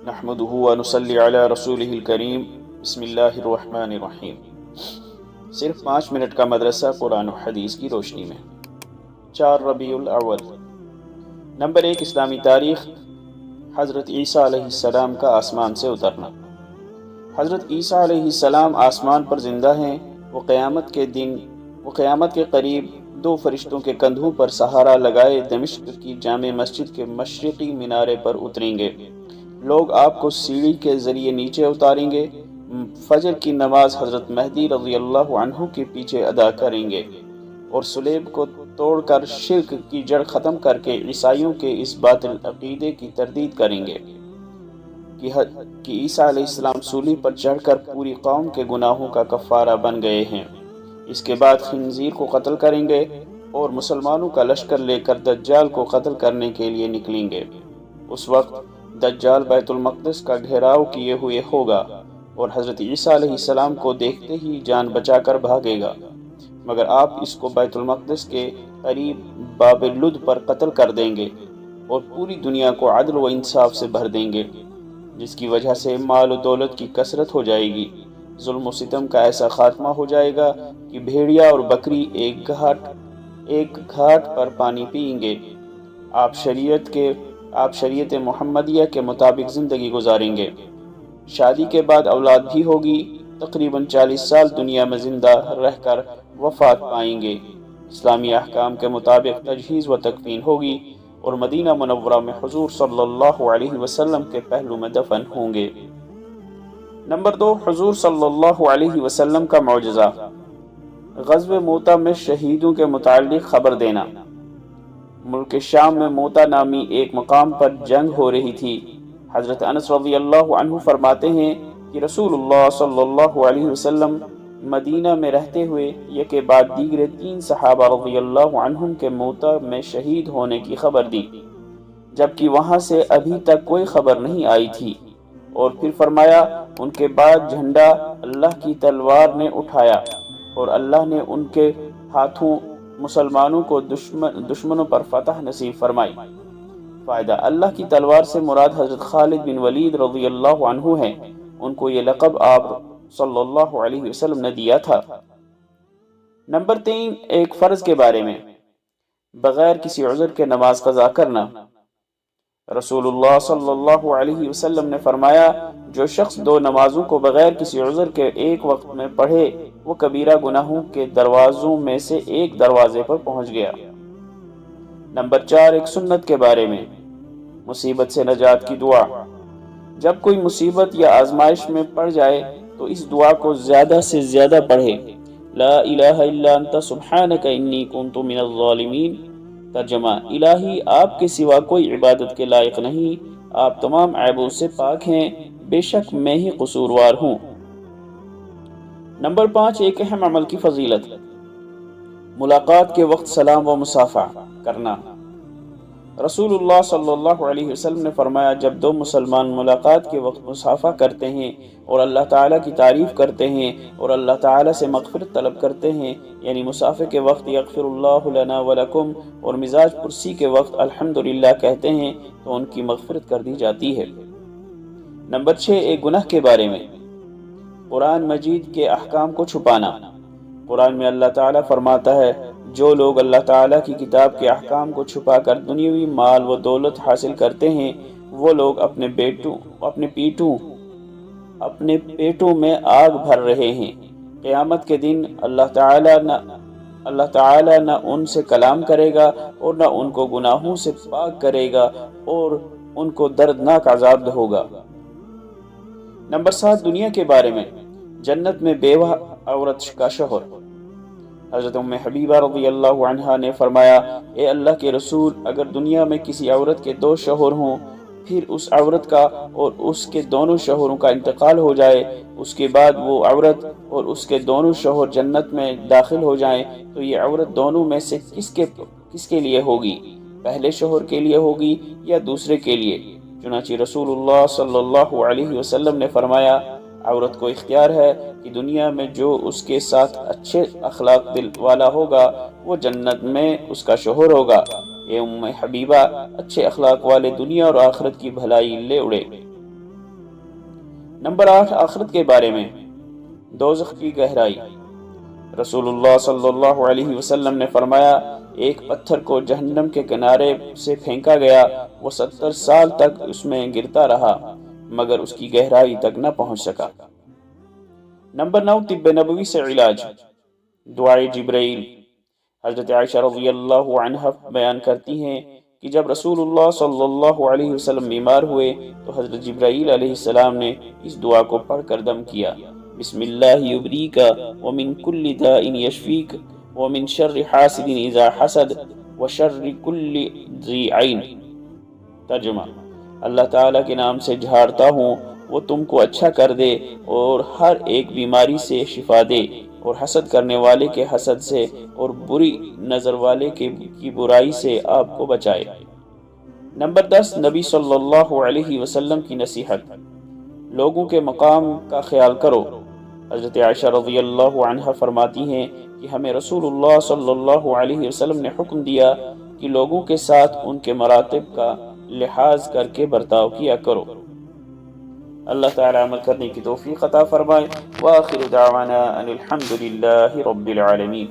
نحمده ونصلی علی رسولہ الکریم بسم اللہ الرحمن الرحیم۔ صرف 5 منٹ کا مدرسہ قرآن و حدیث کی روشنی میں۔ 4 ربیع الاول۔ نمبر 1، اسلامی تاریخ۔ حضرت عیسیٰ علیہ السلام کا آسمان سے اترنا۔ حضرت عیسیٰ علیہ السلام آسمان پر زندہ ہیں۔ وہ قیامت کے قریب 2 فرشتوں کے کندھوں پر سہارا لگائے دمشق کی جامع مسجد کے مشرقی مینارے پر اتریں گے۔ لوگ آپ کو سیڑھی کے ذریعے نیچے اتاریں گے۔ فجر کی نماز حضرت مہدی رضی اللہ عنہ کے پیچھے ادا کریں گے اور صلیب کو توڑ کر شرک کی جڑ ختم کر کے عیسائیوں کے اس باطل عقیدے کی تردید کریں گے کہ عیسیٰ علیہ السلام صلیب پر چڑھ کر پوری قوم کے گناہوں کا کفارہ بن گئے ہیں۔ اس کے بعد خنزیر کو قتل کریں گے اور مسلمانوں کا لشکر لے کر دجال کو قتل کرنے کے لیے نکلیں گے۔ اس وقت دجال بیت المقدس کا گھیراؤ کیے ہوئے ہوگا اور حضرت عیسیٰ علیہ السلام کو دیکھتے ہی جان بچا کر بھاگے گا، مگر آپ اس کو بیت المقدس کے قریب باب لد پر قتل کر دیں گے اور پوری دنیا کو عدل و انصاف سے بھر دیں گے، جس کی وجہ سے مال و دولت کی کثرت ہو جائے گی۔ ظلم و ستم کا ایسا خاتمہ ہو جائے گا کہ بھیڑیا اور بکری ایک گھاٹ پر پانی پئیں گے۔ آپ شریعت محمدیہ کے مطابق زندگی گزاریں گے۔ شادی کے بعد اولاد بھی ہوگی۔ تقریباً 40 سال دنیا میں زندہ رہ کر وفات پائیں گے۔ اسلامی احکام کے مطابق تجہیز و تکفین ہوگی اور مدینہ منورہ میں حضور صلی اللہ علیہ وسلم کے پہلو میں دفن ہوں گے۔ نمبر 2، حضور صلی اللہ علیہ وسلم کا معجزہ۔ غزوہ موتہ میں شہیدوں کے متعلق خبر دینا۔ ملک شام میں موتہ نامی ایک مقام پر جنگ ہو رہی تھی۔ حضرت انس رضی اللہ عنہ فرماتے ہیں کہ رسول اللہ صلی اللہ علیہ وسلم مدینہ میں رہتے ہوئے یکے بعد دیگرے 3 صحابہ رضی اللہ عنہم کے موتہ میں شہید ہونے کی خبر دی، جبکہ وہاں سے ابھی تک کوئی خبر نہیں آئی تھی، اور پھر فرمایا ان کے بعد جھنڈا اللہ کی تلوار نے اٹھایا اور اللہ نے ان کے ہاتھوں مسلمانوں کو دشمنوں پر فتح نصیب فرمائی۔ فائدہ: اللہ کی تلوار سے مراد حضرت خالد بن ولید رضی اللہ عنہ ہیں۔ ان کو یہ لقب آپ صلی اللہ علیہ وسلم نے دیا تھا۔ نمبر 3، ایک فرض کے بارے میں۔ بغیر کسی عذر کے نماز قضا کرنا۔ رسول اللہ صلی اللہ علیہ وسلم نے فرمایا جو شخص 2 نمازوں کو بغیر کسی عذر کے ایک وقت میں پڑھے وہ کبیرہ گناہوں کے دروازوں میں سے ایک دروازے پر پہنچ گیا۔ نمبر 4، ایک سنت کے بارے میں۔ مصیبت سے نجات کی دعا۔ جب کوئی مصیبت یا آزمائش میں پڑ جائے تو اس دعا کو زیادہ سے زیادہ پڑھے۔ لا الہ الا انت سبحانک انی کنت من الظالمین۔ ترجمہ: الہی آپ کے سوا کوئی عبادت کے لائق نہیں، آپ تمام عیبوں سے پاک ہیں، بے شک میں ہی قصوروار ہوں۔ نمبر 5، ایک اہم عمل کی فضیلت۔ ملاقات کے وقت سلام و مصافحہ کرنا۔ رسول اللہ صلی اللہ علیہ وسلم نے فرمایا جب 2 مسلمان ملاقات کے وقت مصافحہ کرتے ہیں اور اللہ تعالیٰ کی تعریف کرتے ہیں اور اللہ تعالیٰ سے مغفرت طلب کرتے ہیں، یعنی مصافحے کے وقت یغفر اللہ لنا ولکم اور مزاج پرسی کے وقت الحمدللہ کہتے ہیں تو ان کی مغفرت کر دی جاتی ہے۔ نمبر 6، ایک گناہ کے بارے میں۔ قرآن مجید کے احکام کو چھپانا۔ قرآن میں اللہ تعالیٰ فرماتا ہے جو لوگ اللہ تعالیٰ کی کتاب کے احکام کو چھپا کر دنیاوی مال و دولت حاصل کرتے ہیں وہ لوگ اپنے پیٹوں میں آگ بھر رہے ہیں۔ قیامت کے دن اللہ تعالیٰ نہ ان سے کلام کرے گا اور نہ ان کو گناہوں سے پاک کرے گا اور ان کو دردناک عذاب ہوگا۔ نمبر 7، دنیا کے بارے میں۔ جنت میں بیوہ عورت کا شوہر۔ حضرت ام حبیبہ رضی اللہ عنہا نے فرمایا اے اللہ کے رسول، اگر دنیا میں کسی عورت کے 2 شوہر ہوں، پھر اس عورت کا اور اس کے دونوں شوہروں کا انتقال ہو جائے، اس کے بعد وہ عورت اور اس کے دونوں شوہر جنت میں داخل ہو جائیں تو یہ عورت دونوں میں سے کس کے لیے ہوگی؟ پہلے شوہر کے لیے ہوگی یا دوسرے کے لیے؟ چنانچہ رسول اللہ صلی اللہ علیہ وسلم نے فرمایا عورت کو اختیار ہے کہ دنیا میں جو اس کے ساتھ اچھے اخلاق دل والا ہوگا وہ جنت میں اس کا شوہر ہوگا۔ اے ام حبیبہ، اچھے اخلاق والے دنیا اور آخرت کی بھلائی لے اڑے۔ نمبر 8، آخرت کے بارے میں، دوزخ کی گہرائی۔ رسول اللہ صلی اللہ علیہ وسلم نے فرمایا، ایک پتھر کو جہنم کے کنارے سے پھینکا گیا، وہ 70 سال تک اس میں گرتا رہا مگر اس کی گہرائی تک نہ پہنچ سکا۔ نمبر 9، طب نبوی سے علاج، دعائے جبرائیل۔ حضرت عائشہ رضی اللہ عنہ بیان کرتی ہیں کہ جب رسول اللہ صلی اللہ علیہ وسلم بیمار ہوئے تو حضرت جبرائیل علیہ السلام نے اس دعا کو پڑھ کر دم کیا، بسم اللہ یبریک ومن کل داء یشفیک ومن شر حاسد اذا حسد وشر کل ذی عین۔ ترجمہ، اللہ تعالیٰ کے نام سے جھاڑتا ہوں، وہ تم کو اچھا کر دے اور ہر ایک بیماری سے شفا دے، اور حسد کرنے والے کے حسد سے اور بری نظر والے کی برائی سے آپ کو بچائے۔ نمبر 10، نبی صلی اللہ علیہ وسلم کی نصیحت، لوگوں کے مقام کا خیال کرو۔ حضرت عائشہ رضی اللہ عنہ فرماتی ہیں کہ ہمیں رسول اللہ صلی اللہ علیہ وسلم نے حکم دیا کہ لوگوں کے ساتھ ان کے مراتب کا لحاظ کر کے برتاؤ کیا کرو۔ اللہ تعالی عمل کرنے کی توفیق عطا فرمائے۔ وآخر دعوانا ان الحمد للہ رب العالمین۔